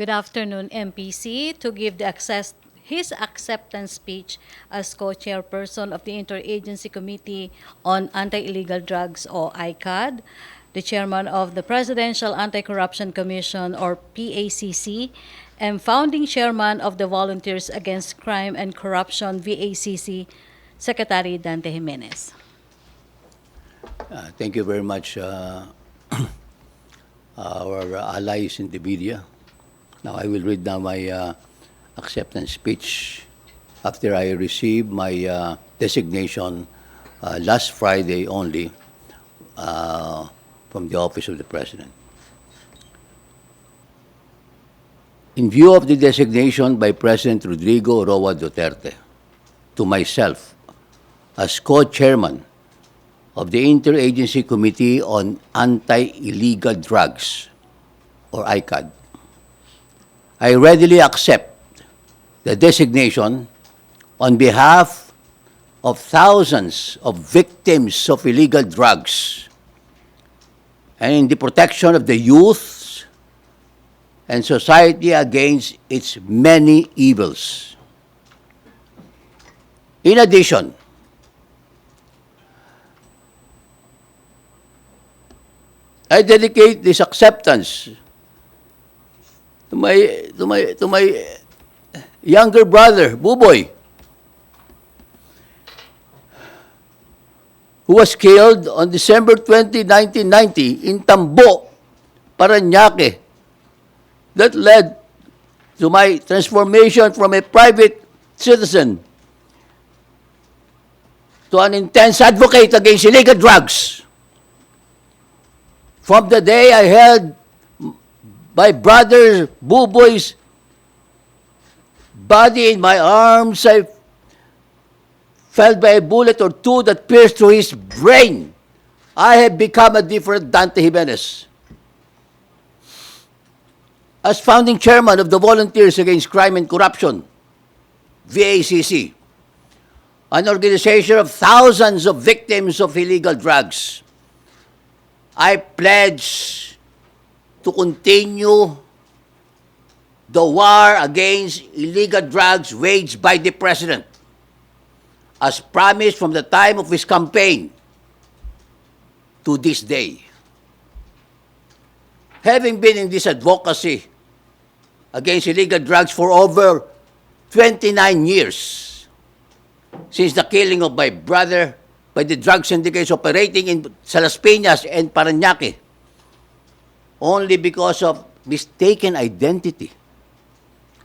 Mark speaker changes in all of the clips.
Speaker 1: Good afternoon, MPC. To give his acceptance speech as co-chairperson of the Interagency Committee on Anti-Illegal Drugs, or ICAD, the chairman of the Presidential Anti-Corruption Commission, or PACC, and founding chairman of the Volunteers Against Crime and Corruption, VACC, Secretary Dante Jimenez.
Speaker 2: Thank you very much, our allies in the media. Now I will read now my acceptance speech after I received my designation last Friday only from the Office of the President. In view of the designation by President Rodrigo Roa Duterte to myself as co-chairman of the Interagency Committee on Anti-Illegal Drugs, or ICAD, I readily accept the designation on behalf of thousands of victims of illegal drugs and in the protection of the youth and society against its many evils. In addition, I dedicate this acceptance to my younger brother, Buboy, who was killed on December 20, 1990 in Tambo, Parañaque. That led to my transformation from a private citizen to an intense advocate against illegal drugs. From the day I held my brother Buboy's body in my arms, I fell by a bullet or two that pierced through his brain. I have become a different Dante Jimenez. As founding chairman of the Volunteers Against Crime and Corruption, VACC, an organization of thousands of victims of illegal drugs, I pledge to continue the war against illegal drugs waged by the President, as promised from the time of his campaign to this day. Having been in this advocacy against illegal drugs for over 29 years, since the killing of my brother by the drug syndicates operating in Las Piñas and Parañaque, only because of mistaken identity,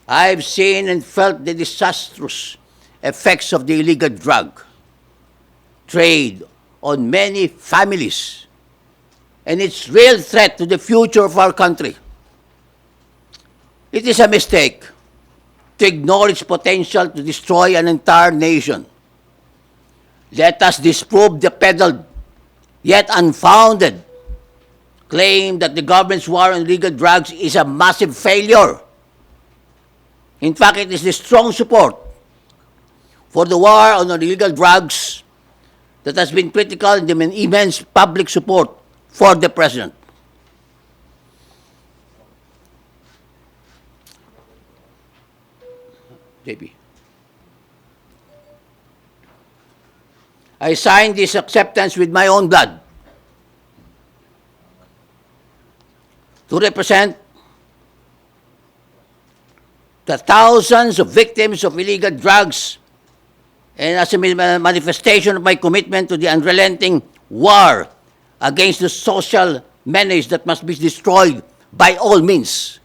Speaker 2: I've seen and felt the disastrous effects of the illegal drug trade on many families and its real threat to the future of our country. It is a mistake to ignore its potential to destroy an entire nation. Let us disprove the peddled, yet unfounded, claim that the government's war on illegal drugs is a massive failure. In fact, it is the strong support for the war on illegal drugs that has been critical in the immense public support for the President. JP. I signed this acceptance with my own blood to represent the thousands of victims of illegal drugs and as a manifestation of my commitment to the unrelenting war against the social menace that must be destroyed by all means.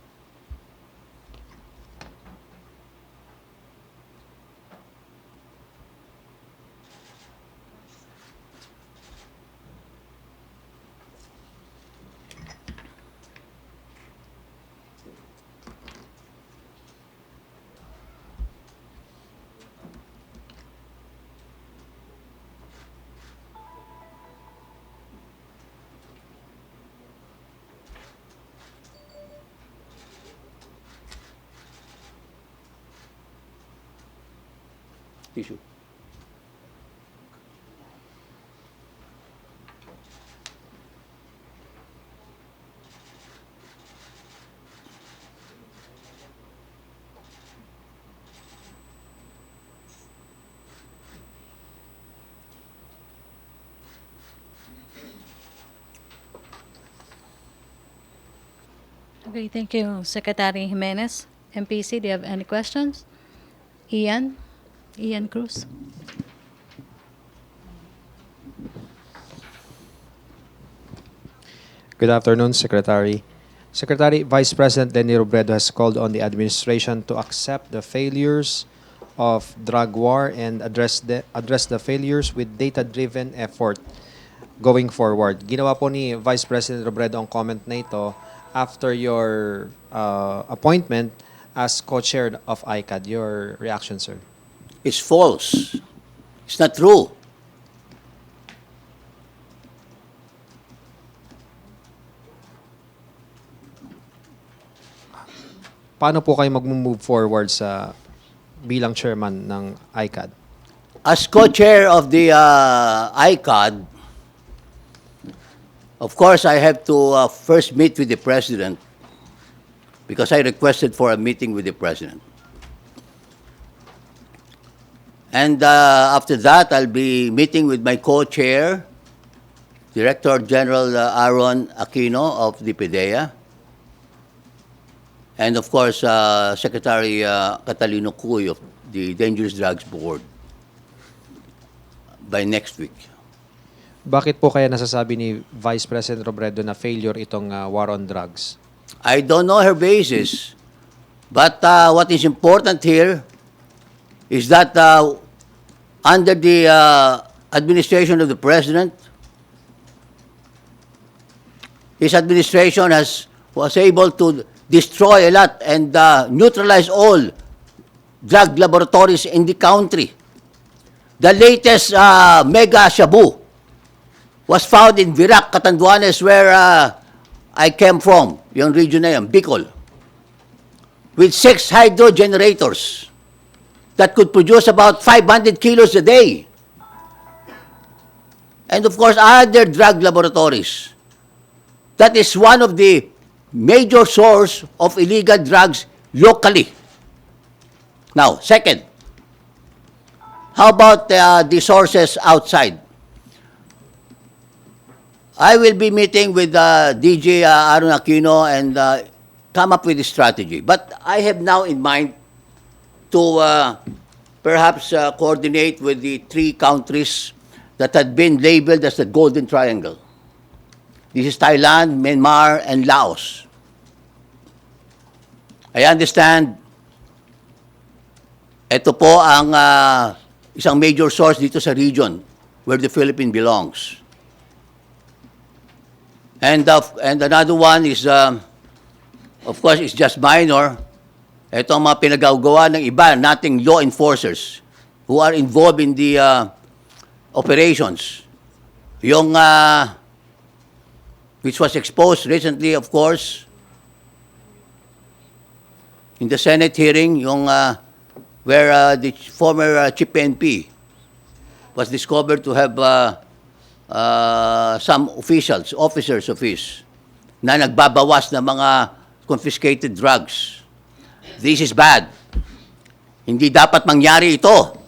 Speaker 2: Tissue.
Speaker 1: Okay, thank you, Secretary Jimenez. MPC, do you have any questions? Ian? Ian Cruz?
Speaker 3: Good afternoon, Secretary. Secretary, Vice President Lenny Robredo has called on the administration to accept the failures of drug war and address the failures with data-driven effort going forward. Ginawa po ni Vice President Robredo ang comment na ito after your appointment as co-chair of ICAD. Your reaction, sir?
Speaker 2: It's false. It's not true.
Speaker 3: Paano po kayo mag-move forward sa bilang chairman ng ICAD?
Speaker 2: As co-chair of the ICAD, of course, I have to first meet with the president because I requested for a meeting with the president. And after that, I'll be meeting with my co-chair, Director General Aaron Aquino of the PDEA, and of course, Secretary Catalino Cuy of the Dangerous Drugs Board by next week.
Speaker 3: Bakit po kaya nasasabi ni Vice President Robredo na failure itong war on drugs?
Speaker 2: I don't know her basis, but what is important here is that under the administration of the president, his administration was able to destroy a lot and neutralize all drug laboratories in the country. The latest mega shabu was found in Virac, Catanduanes, where I came from, yung region na yan, Bicol, with 6 hydro generators that could produce about 500 kilos a day. And of course, other drug laboratories. That is one of the major source of illegal drugs locally. Now, second, how about the sources outside? I will be meeting with DJ Aaron Aquino and come up with a strategy. But I have now in mind to perhaps coordinate with the 3 countries that had been labeled as the Golden Triangle. This is Thailand, Myanmar, and Laos. I understand, ito po ang isang major source dito sa region where the Philippines belongs. And another one is, of course, it's just minor. Ito ang mga pinagagawa ng iba nating law enforcers who are involved in the operations. Yung which was exposed recently, of course, in the Senate hearing, yung where the former chief PNP was discovered to have some officers of his, na nagbabawas ng mga confiscated drugs. This is bad. Hindi dapat mangyari ito.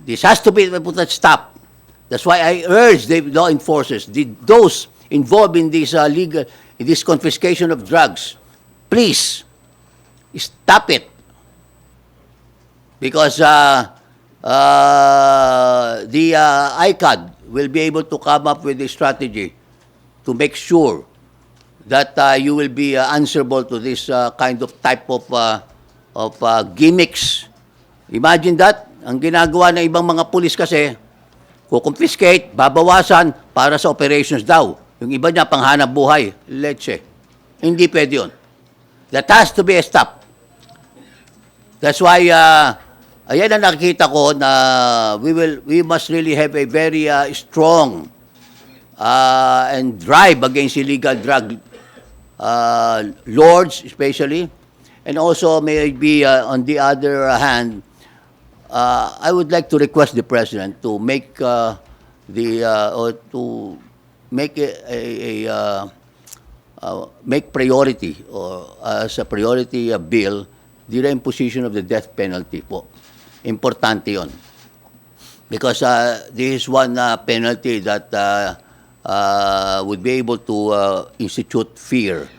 Speaker 2: This has to be put a stop. That's why I urge the law enforcers, those involved in this in this confiscation of drugs, please stop it, because the ICAD will be able to come up with a strategy to make sure that you will be answerable to this kind of type of gimmicks. Imagine that, ang ginagawa ng ibang mga pulis kasi, kukonfiscate, babawasan para sa operations daw. Yung iba niya, panghanap buhay, leche. Hindi pwede yun. That has to be a stop. That's why, ayan ang nakikita ko na we must really have a very strong and drive against illegal drug lords, especially. And also, maybe on the other hand, I would like to request the President to make make priority or as a priority bill the imposition of the death penalty po. Importante yon. Because this is one penalty that would be able to institute fear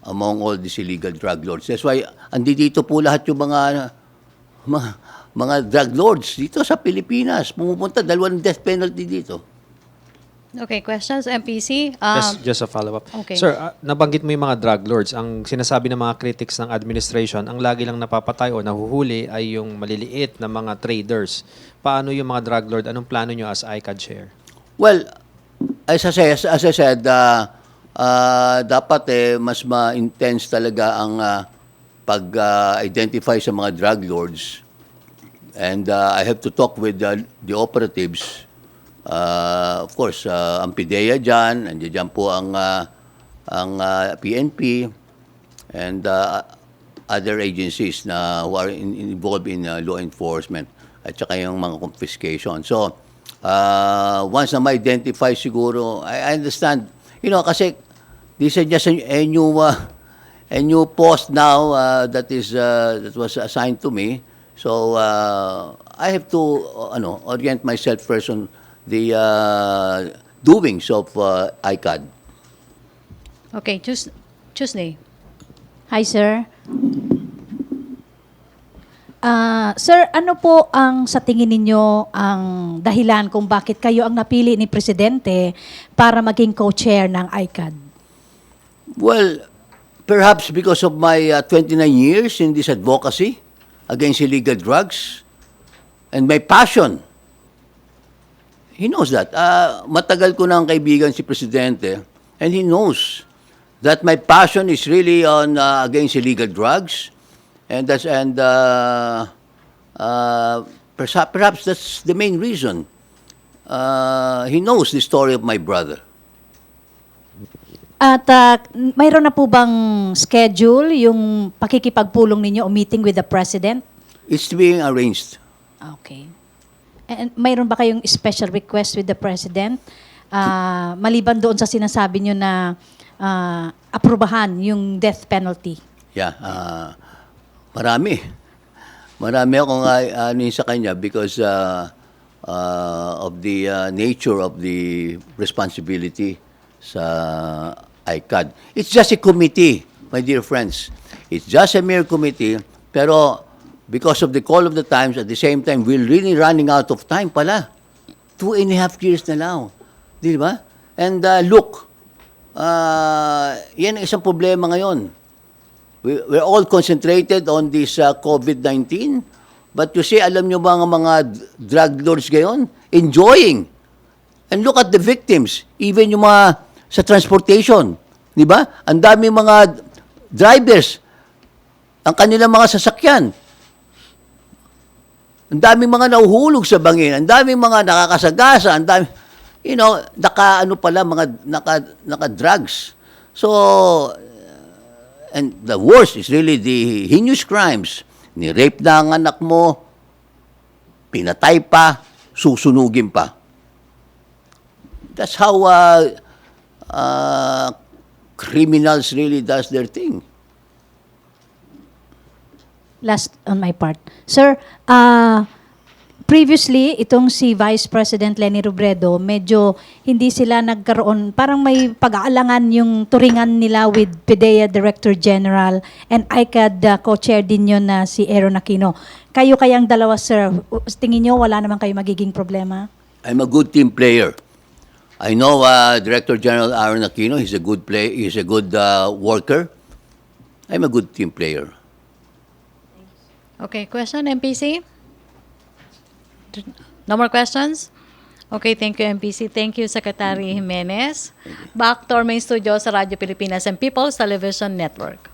Speaker 2: among all these illegal drug lords. That's why andito po lahat yung mga drug lords dito sa Pilipinas. Pumupunta, dalawang death penalty dito.
Speaker 1: Okay, questions, MPC?
Speaker 3: Just a follow-up.
Speaker 1: Okay.
Speaker 3: Sir, nabanggit mo yung mga drug lords. Ang sinasabi ng mga critics ng administration, ang lagi lang napapatay o nahuhuli ay yung maliliit na mga traders. Paano yung mga drug lord? Anong plano nyo as ICAD chair?
Speaker 2: Well, as I said, dapat mas ma-intense talaga ang pag-identify sa mga drug lords. And I have to talk with the operatives. Of course, ang PIDEA dyan, nandiyan po ang PNP and other agencies na who are involved in law enforcement at saka yung mga confiscation. So, once na ma-identify siguro, I understand, kasi this is just a new post now that was assigned to me. So, I have to orient myself first on the doings of ICAD.
Speaker 1: Okay, Tuesday.
Speaker 4: Hi, sir. Sir, ano po ang sa tingin ninyo ang dahilan kung bakit kayo ang napili ni Presidente para maging co-chair ng ICAD?
Speaker 2: Well, perhaps because of my 29 years in this advocacy against illegal drugs and my passion. He knows that. Matagal ko na ang kaibigan si Presidente and he knows that my passion is really on against illegal drugs and perhaps that's the main reason. He knows the story of my brother.
Speaker 4: At mayroon na po bang schedule yung pakikipagpulong ninyo o meeting with the President?
Speaker 2: It's being arranged.
Speaker 4: Okay. And mayroon ba kayong special request with the President? Maliban doon sa sinasabi nyo na aprubahan yung death penalty.
Speaker 2: Yeah, marami. Marami akong sa kanya because of the nature of the responsibility sa ICAD. It's just a committee, my dear friends. It's just a mere committee, pero because of the call of the times, at the same time, we're really running out of time pala. 2.5 years na lang. Di ba? And look, yan ang isang problema ngayon. We're all concentrated on this COVID-19, but you see, alam nyo ba ang mga drug lords ngayon? Enjoying. And look at the victims, even yung mga sa transportation. Di ba? Ang dami mga drivers, ang kanilang mga sasakyan. Ang daming mga nahuhulog sa bangin, ang daming mga nakakasagasa, ang daming, naka-drugs. So, and the worst is really the heinous crimes. Ni-rape na ang anak mo, pinatay pa, susunugin pa. That's how criminals really does their thing.
Speaker 4: Last on my part. Sir, previously, itong si Vice President Leni Robredo, medyo hindi sila nagkaroon, parang may pag-aalangan yung turingan nila with PIDEA Director General and ICAD co-chair din yun na si Aaron Aquino. Kayo kayang dalawa, sir, tingin nyo wala naman kayo magiging problema?
Speaker 2: I'm a good team player. I know Director General Aaron Aquino, he's a good worker. I'm a good team player.
Speaker 1: Okay, question, MPC? No more questions? Okay, thank you, MPC. Thank you, Secretary Jimenez. Back to our main studio sa Radyo Pilipinas and People's Television Network.